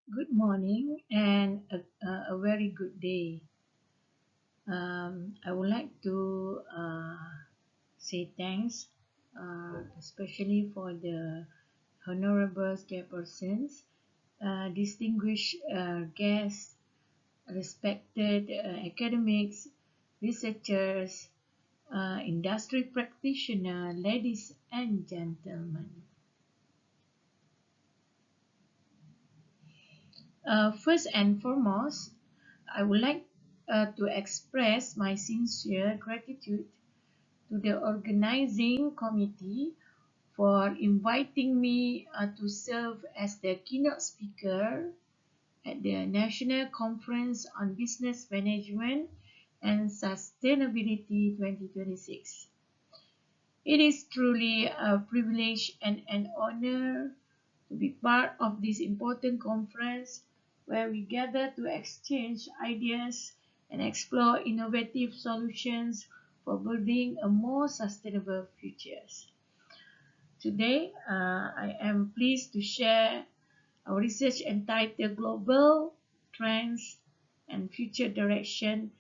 Good morning and a very good day. I would like to say thanks, especially for the honorable chairpersons, distinguished guests, respected academics, researchers, industry practitioners, ladies and gentlemen. First and foremost, I would like to express my sincere gratitude to the organizing committee for inviting me to serve as the keynote speaker at the National Conference on Business Management and Sustainability 2026. It is truly a privilege and an honor to be part of this important conference where we gather to exchange ideas and explore innovative solutions for building a more sustainable future. Today, I am pleased to share our research entitled Global Trends and Future Direction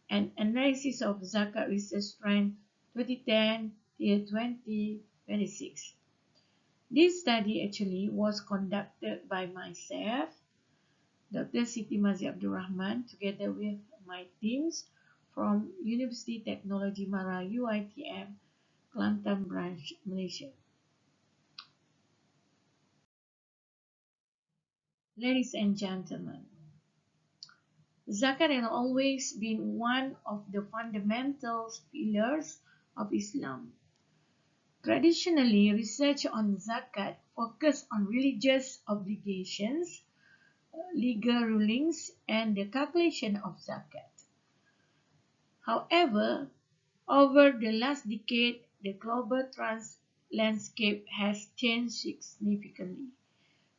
and Analysis of Zakat Research Trend 2010 till 2026. This study actually was conducted by myself, Dr. Siti Abdul Rahman, together with my teams from University Technology Mara UiTM, Kelantan Branch, Malaysia. Ladies and gentlemen, zakat has always been one of the fundamental pillars of Islam. Traditionally, research on zakat focused on religious obligations, legal rulings, and the calculation of zakat. However, over the last decade, the global trans landscape has changed significantly.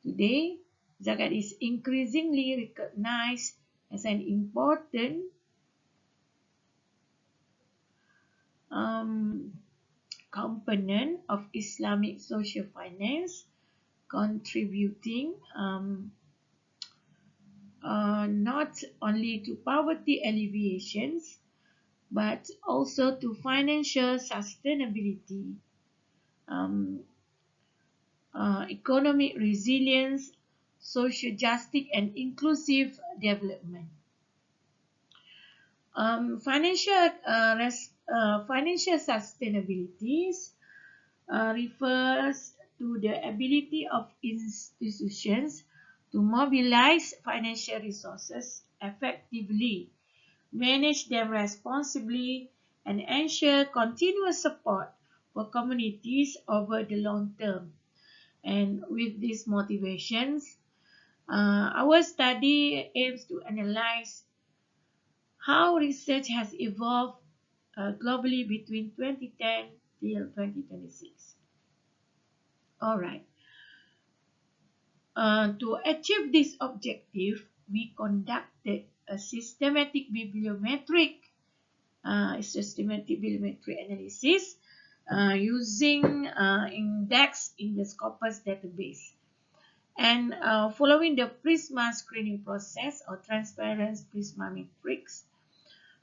Today, zakat is increasingly recognized as an important component of Islamic social finance, contributing not only to poverty alleviations but also to financial sustainability, um, economic resilience, social justice, and inclusive development. Financial sustainability refers to the ability of institutions to mobilize financial resources effectively, manage them responsibly, and ensure continuous support for communities over the long term. And with these motivations, our study aims to analyze how research has evolved globally between 2010 till 2026. All right. To achieve this objective, we conducted a systematic bibliometric analysis using index in the Scopus database. And following the Prisma screening process or transparent Prisma matrix,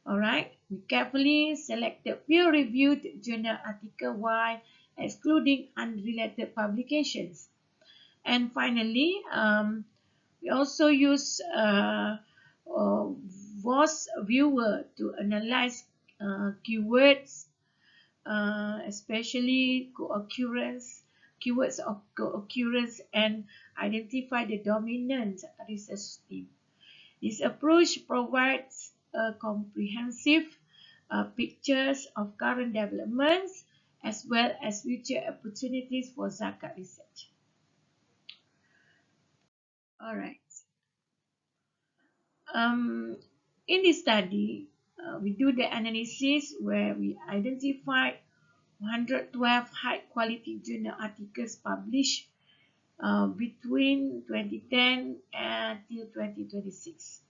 all right, we carefully selected peer-reviewed journal article while excluding unrelated publications. And finally, we also use voice viewer to analyze keywords, especially keywords of co-occurrence, and identify the dominant research theme. This approach provides comprehensive pictures of current developments as well as future opportunities for zakat research. All right. Um, in this study, we do the analysis where we identified 112 high-quality journal articles published between 2010 until 2026.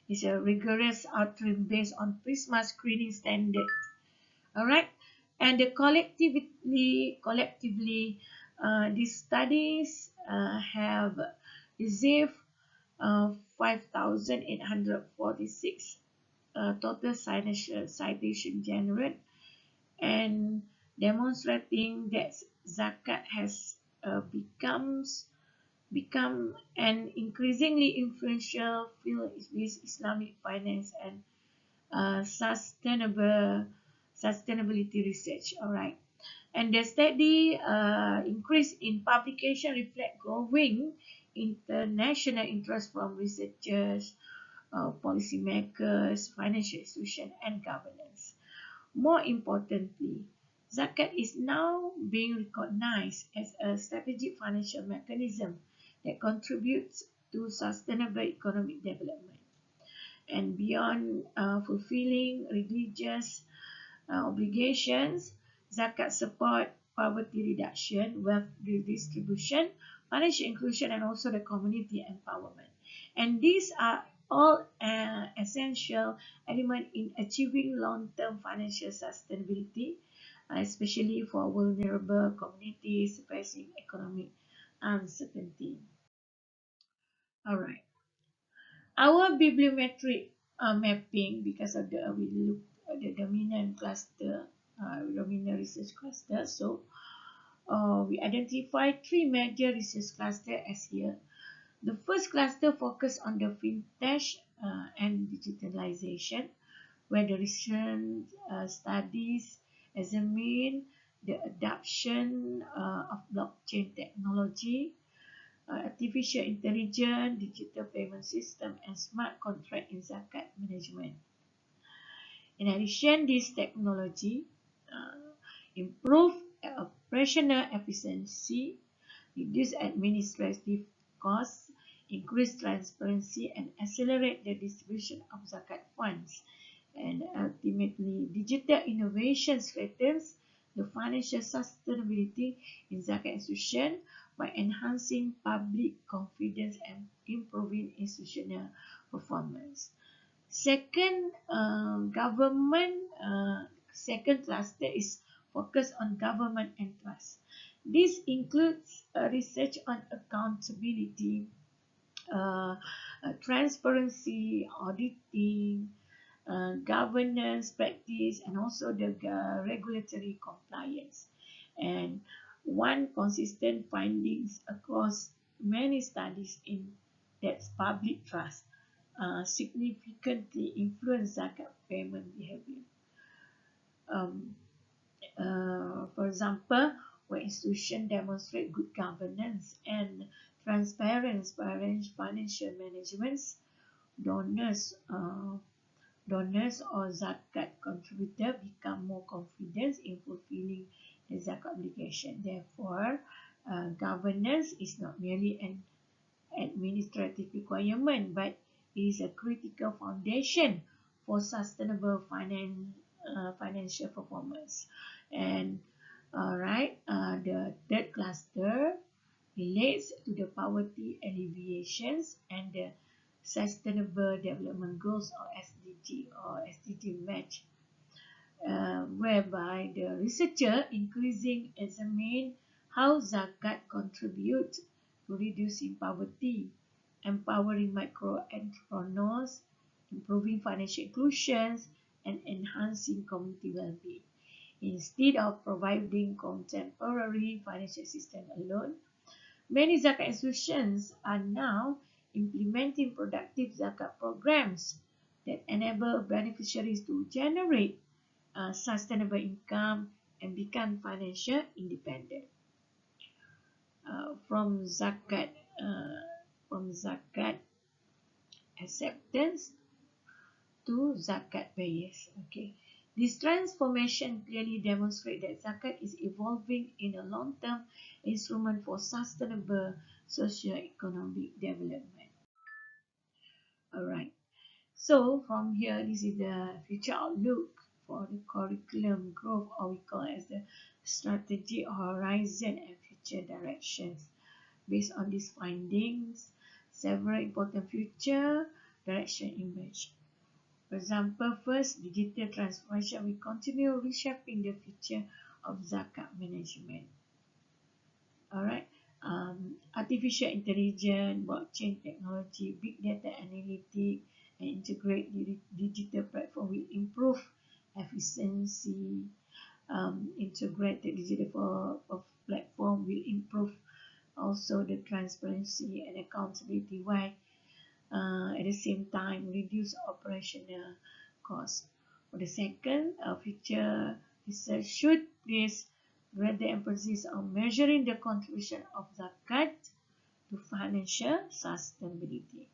It's a rigorous outreach based on Prisma screening standard. All right, and collectively, these studies have received 5,846 total citation generated, and demonstrating that zakat has become an increasingly influential field with Islamic finance and sustainability research. All right. And the steady increase in publication reflect growing international interest from researchers, policymakers, financial institutions, and governance. More importantly, zakat is now being recognized as a strategic financial mechanism that contributes to sustainable economic development. And beyond fulfilling religious obligations, zakat support poverty reduction, wealth redistribution, financial inclusion, and also the community empowerment. And these are all essential elements in achieving long-term financial sustainability, especially for vulnerable communities facing economic uncertainty. All right. Our bibliometric mapping, because of the we look at the dominant cluster, dominant research cluster. So we identify three major research clusters as here. The first cluster focus on the fintech and digitalization, where the recent studies examine the adoption of blockchain technology, artificial intelligence, digital payment system, and smart contract in zakat management. In addition, this technology improve operational efficiency, reduce administrative costs, increase transparency, and accelerate the distribution of zakat funds. And ultimately, digital innovation strengthens the financial sustainability in zakat institution by enhancing public confidence and improving institutional performance. Second, second cluster is focused on government and trust. This includes research on accountability, transparency, auditing, governance practice, and also the regulatory compliance. And one consistent findings across many studies in that public trust significantly influence zakat payment behavior. Um, for example, when institutions demonstrate good governance and transparency financial management, donors donors or zakat contributor become more confident in fulfilling the zakat obligation. Therefore, governance is not merely an administrative requirement, but it is a critical foundation for sustainable financial performance. And the third cluster relates to the poverty alleviations and the Sustainable Development Goals or SDG match, whereby the researcher increasing examine how zakat contributes to reducing poverty, empowering micro entrepreneurs, improving financial inclusion, and enhancing community well-being. Instead of providing contemporary financial assistance alone, many zakat institutions are now implementing productive zakat programs that enable beneficiaries to generate sustainable income and become financial independent. From zakat acceptance to zakat payers. Okay. This transformation clearly demonstrates that zakat is evolving in a long-term instrument for sustainable socio-economic development. Alright. So from here, this is the future outlook for the curriculum growth, or we call it as the strategy horizon and future directions. Based on these findings, several important future directions emerge. For example, first, digital transformation will continue reshaping the future of zakat management. Alright. artificial intelligence, blockchain technology, big data analytics, and integrate digital platform will improve efficiency. Integrated digital of platform will improve also the transparency and accountability, while at the same time reduce operational costs. For the second, future research should place greater emphasis on measuring the contribution of zakat to financial sustainability.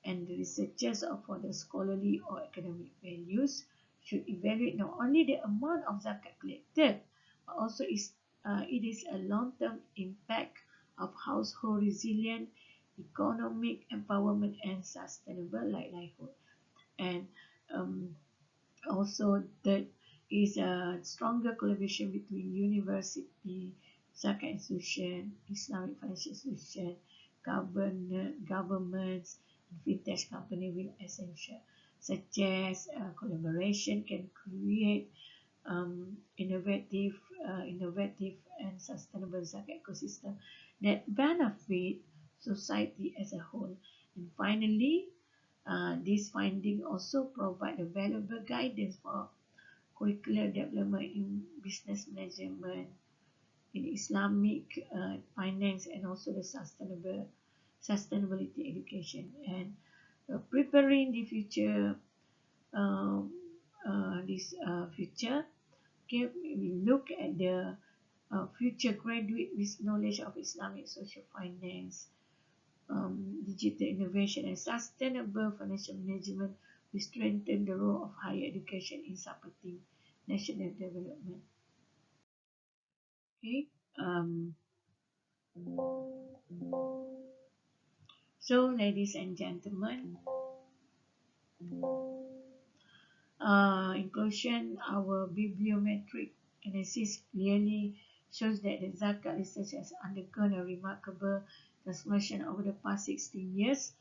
And the researchers for the scholarly or academic values should evaluate not only the amount of zakat collected, but also it is a long-term impact of household resilience, economic empowerment, and sustainable livelihood. And um, also that is a stronger collaboration between university, zakat institution, Islamic financial institution, governments, and fintech company will essential, such as collaboration can create innovative and sustainable zakat ecosystem that benefit society as a whole. And finally, this finding also provide a valuable guidance for curricular development in business management, in Islamic finance, and also the sustainability education, and preparing the future. Um, this future, okay, we look at the future graduate with knowledge of Islamic social finance, digital innovation, and sustainable financial management will strengthen the role of higher education in supporting national development. Okay. So, ladies and gentlemen, inclusion, our bibliometric analysis clearly shows that the Zakat research has undergone a remarkable transformation over the past 16 years,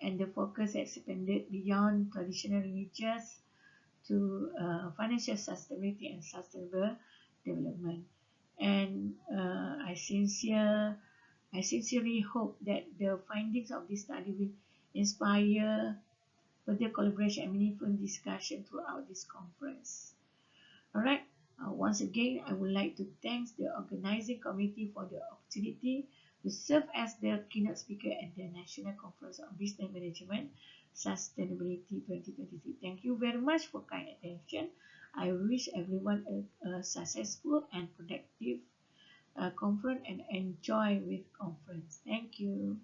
and the focus has expanded beyond traditional religious to financial sustainability and sustainable development. And I sincerely hope that the findings of this study will inspire further collaboration and meaningful discussion throughout this conference. Alright, once again, I would like to thank the organizing committee for the opportunity to serve as the keynote speaker at the National Conference on Business Management Sustainability 2023. Thank you very much for kind attention. I wish everyone a successful and productive conference and enjoy with conference. Thank you.